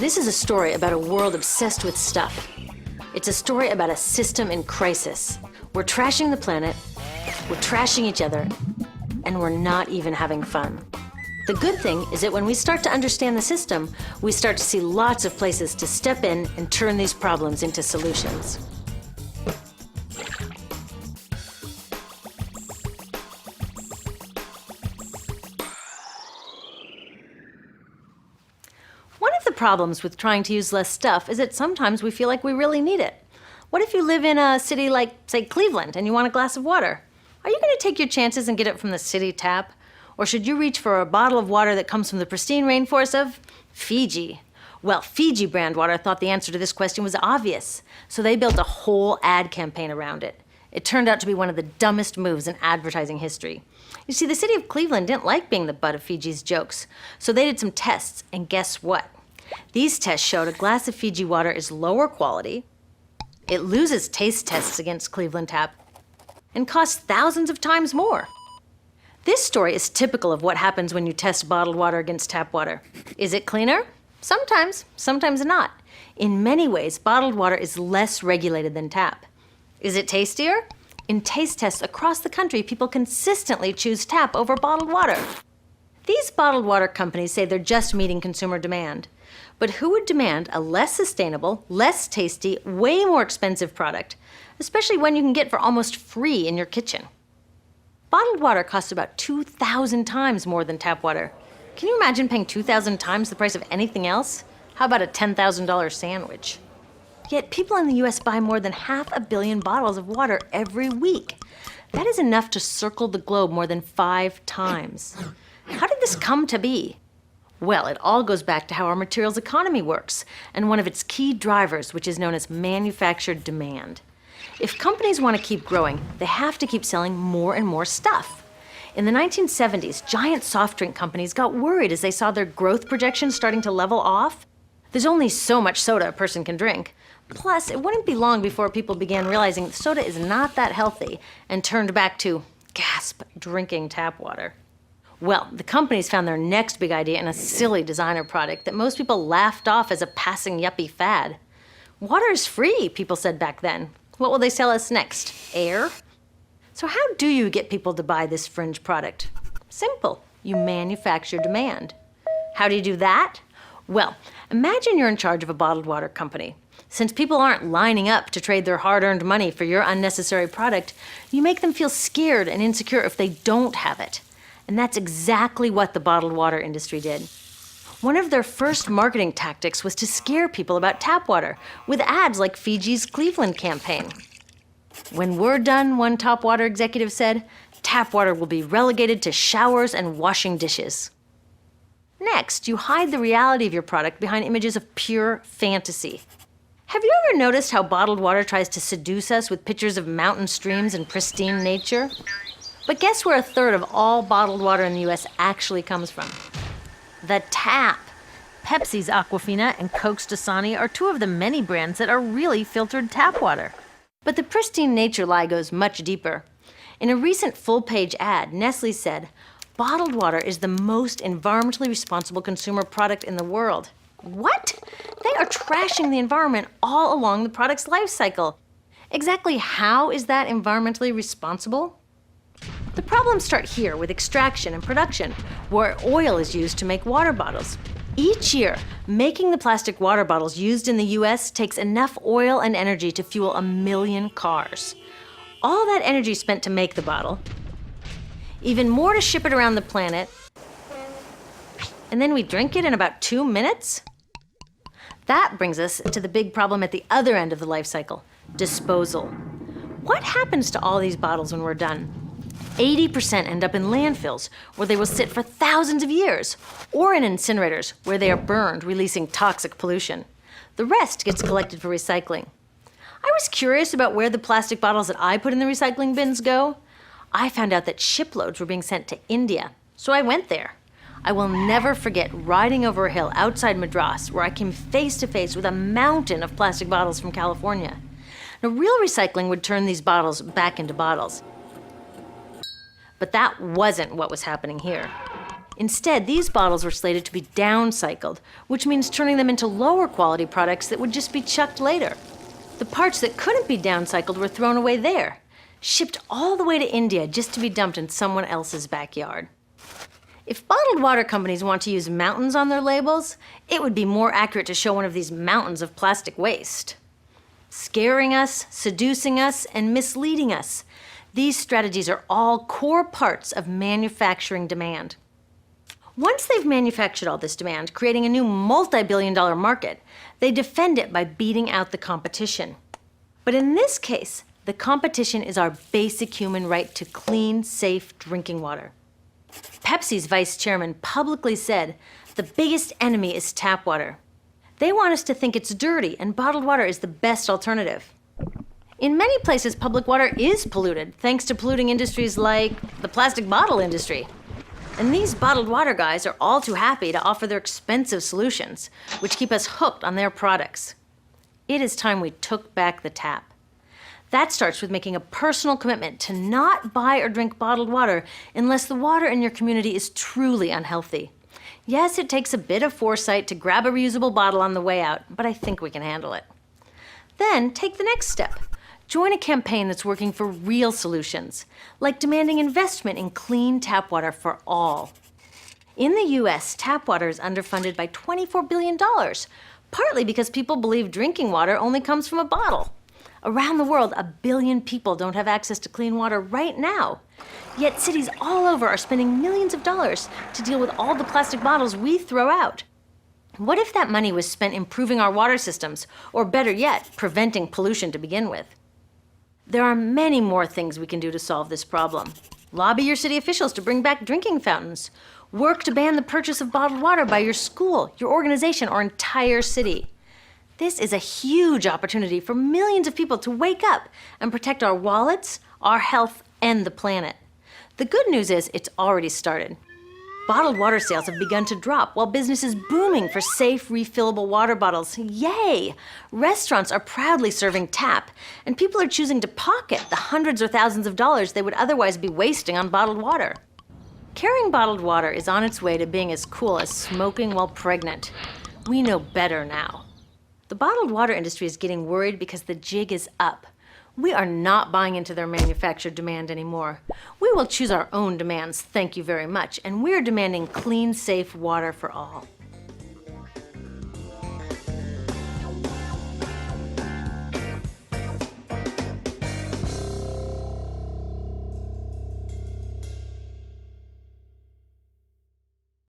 This is a story about a world obsessed with stuff. It's a story about a system in crisis. We're trashing the planet, we're trashing each other, and we're not even having fun. The good thing is that when we start to understand the system, we start to see lots of places to step in and turn these problems into solutions. One of the problems with trying to use less stuff is that sometimes we feel like we really need it. What if you live in a city like, say, Cleveland, and you want a glass of water? Are you going to take your chances and get it from the city tap? Or should you reach for a bottle of water that comes from the pristine rainforest of Fiji? Well, Fiji brand water thought the answer to this question was obvious, so they built a whole ad campaign around it. It turned out to be one of the dumbest moves in advertising history. You see, the city of Cleveland didn't like being the butt of Fiji's jokes, so they did some tests, and guess what? These tests showed a glass of Fiji water is lower quality, it loses taste tests against Cleveland tap, and costs thousands of times more. This story is typical of what happens when you test bottled water against tap water. Is it cleaner? Sometimes, sometimes not. In many ways, bottled water is less regulated than tap. Is it tastier? In taste tests across the country, people consistently choose tap over bottled water. These bottled water companies say they're just meeting consumer demand. But who would demand a less sustainable, less tasty, way more expensive product, especially one you can get for almost free in your kitchen? Bottled water costs about 2,000 times more than tap water. Can you imagine paying 2,000 times the price of anything else? How about a $10,000 sandwich? Yet people in the US buy more than 500 million bottles of water every week. That is enough to circle the globe more than 5 times. How did this come to be? Well, it all goes back to how our materials economy works, and one of its key drivers, which is known as manufactured demand. If companies want to keep growing, they have to keep selling more and more stuff. In the 1970s, giant soft drink companies got worried as they saw their growth projections starting to level off. There's only so much soda a person can drink. Plus, it wouldn't be long before people began realizing soda is not that healthy and turned back to, gasp, drinking tap water. Well, the companies found their next big idea in a silly designer product that most people laughed off as a passing yuppie fad. Water is free, people said back then. What will they sell us next? Air? So how do you get people to buy this fringe product? Simple. You manufacture demand. How do you do that? Well, imagine you're in charge of a bottled water company. Since people aren't lining up to trade their hard-earned money for your unnecessary product, you make them feel scared and insecure if they don't have it. And that's exactly what the bottled water industry did. One of their first marketing tactics was to scare people about tap water with ads like Fiji's Cleveland campaign. When we're done, one top water executive said, tap water will be relegated to showers and washing dishes. Next, you hide the reality of your product behind images of pure fantasy. Have you ever noticed how bottled water tries to seduce us with pictures of mountain streams and pristine nature? But guess where 1/3 of all bottled water in the US actually comes from? The tap. Pepsi's Aquafina and Coke's Dasani are 2 of the many brands that are really filtered tap water. But the pristine nature lie goes much deeper. In a recent full-page ad, Nestle said, bottled water is the most environmentally responsible consumer product in the world. What? They are trashing the environment all along the product's life cycle. Exactly how is that environmentally responsible? The problems start here with extraction and production, where oil is used to make water bottles. Each year, making the plastic water bottles used in the US takes enough oil and energy to fuel 1 million cars. All that energy spent to make the bottle, even more to ship it around the planet, and then we drink it in about 2 minutes? That brings us to the big problem at the other end of the life cycle, disposal. What happens to all these bottles when we're done? 80% end up in landfills, where they will sit for thousands of years, or in incinerators, where they are burned, releasing toxic pollution. The rest gets collected for recycling. I was curious about where the plastic bottles that I put in the recycling bins go. I found out that shiploads were being sent to India, so I went there. I will never forget riding over a hill outside Madras, where I came face to face with a mountain of plastic bottles from California. Now, real recycling would turn these bottles back into bottles. But that wasn't what was happening here. Instead, these bottles were slated to be downcycled, which means turning them into lower quality products that would just be chucked later. The parts that couldn't be downcycled were thrown away there, shipped all the way to India just to be dumped in someone else's backyard. If bottled water companies want to use mountains on their labels, it would be more accurate to show one of these mountains of plastic waste. Scaring us, seducing us, and misleading us. These strategies are all core parts of manufacturing demand. Once they've manufactured all this demand, creating a new multi-billion-dollar market, they defend it by beating out the competition. But in this case, the competition is our basic human right to clean, safe drinking water. Pepsi's vice chairman publicly said, "The biggest enemy is tap water." They want us to think it's dirty and bottled water is the best alternative. In many places, public water is polluted, thanks to polluting industries like the plastic bottle industry. And these bottled water guys are all too happy to offer their expensive solutions, which keep us hooked on their products. It is time we took back the tap. That starts with making a personal commitment to not buy or drink bottled water unless the water in your community is truly unhealthy. Yes, it takes a bit of foresight to grab a reusable bottle on the way out, but I think we can handle it. Then take the next step. Join a campaign that's working for real solutions, like demanding investment in clean tap water for all. In the US, tap water is underfunded by $24 billion, partly because people believe drinking water only comes from a bottle. Around the world, 1 billion people don't have access to clean water right now. Yet cities all over are spending millions of dollars to deal with all the plastic bottles we throw out. What if that money was spent improving our water systems, or better yet, preventing pollution to begin with? There are many more things we can do to solve this problem. Lobby your city officials to bring back drinking fountains. Work to ban the purchase of bottled water by your school, your organization, or entire city. This is a huge opportunity for millions of people to wake up and protect our wallets, our health, and the planet. The good news is it's already started. Bottled water sales have begun to drop while business is booming for safe, refillable water bottles. Yay! Restaurants are proudly serving tap, and people are choosing to pocket the hundreds or thousands of dollars they would otherwise be wasting on bottled water. Carrying bottled water is on its way to being as cool as smoking while pregnant. We know better now. The bottled water industry is getting worried because the jig is up. We are not buying into their manufactured demand anymore. We will choose our own demands, thank you very much, and we're demanding clean, safe water for all.